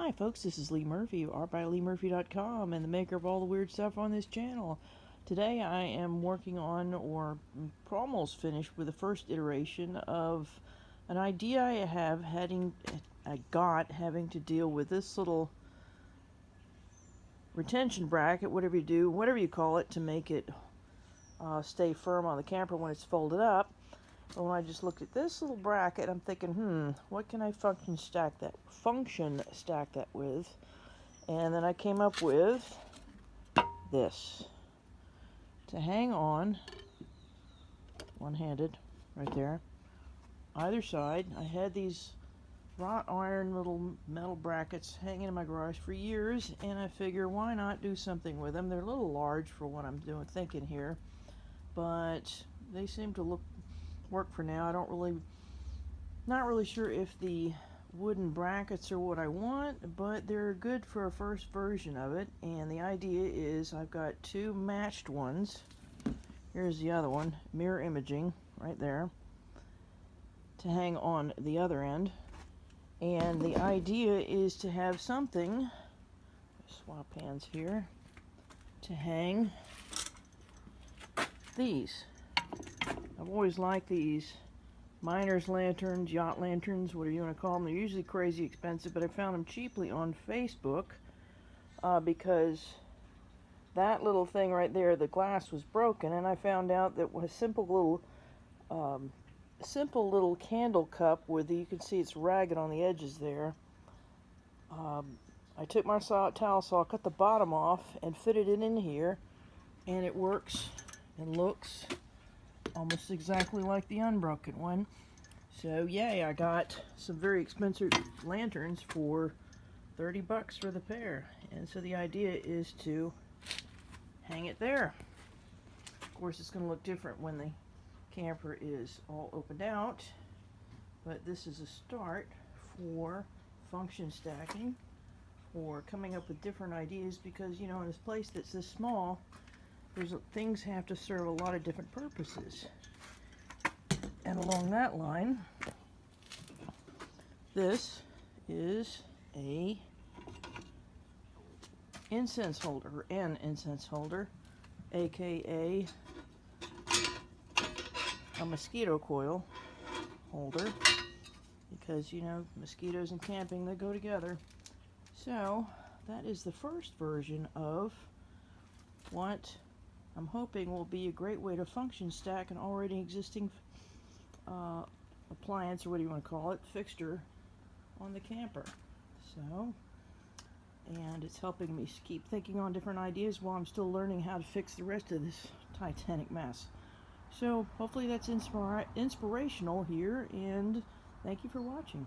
Hi folks, this is Lee Murphy of artbyleemurphy.com and the maker of all the weird stuff on this channel. Today I am working on, or almost finished with, the first iteration of an idea I got having to deal with this little retention bracket, whatever you call it, to make it stay firm on the camper when it's folded up. But when I just looked at this little bracket, I'm thinking, what can I function stack that with? And then I came up with this to hang on, one-handed, right there, either side. I had these wrought iron little metal brackets hanging in my garage for years, and I figure why not do something with them. They're a little large for what I'm thinking here, but they seem to work for now. Not really sure if the wooden brackets are what I want, but they're good for a first version of it. And the idea is I've got two matched ones. Here's the other one, mirror imaging right there, to hang on the other end. And the idea is to have something, swap hands here, to hang these. I've always liked these miner's lanterns, yacht lanterns, whatever you want to call them. They're usually crazy expensive, but I found them cheaply on Facebook because that little thing right there, the glass was broken, and I found out that a simple little candle cup with, you can see it's ragged on the edges there. I took my towel saw, cut the bottom off, and fitted it in here, and it works and looks almost exactly like the unbroken one. So yay, I got some very expensive lanterns for 30 bucks for the pair. And so the idea is to hang it there. Of course, it's going to look different when the camper is all opened out, but this is a start for function stacking, or coming up with different ideas, because, you know, in this place that's this small, things have to serve a lot of different purposes. And along that line, this is a incense holder, or an incense holder, aka a mosquito coil holder, because, you know, mosquitoes and camping, they go together. So that is the first version of what I'm hoping will be a great way to function stack an already existing appliance, or what do you want to call it, fixture, on the camper. So, and it's helping me keep thinking on different ideas while I'm still learning how to fix the rest of this titanic mess. So hopefully that's inspirational here, and thank you for watching.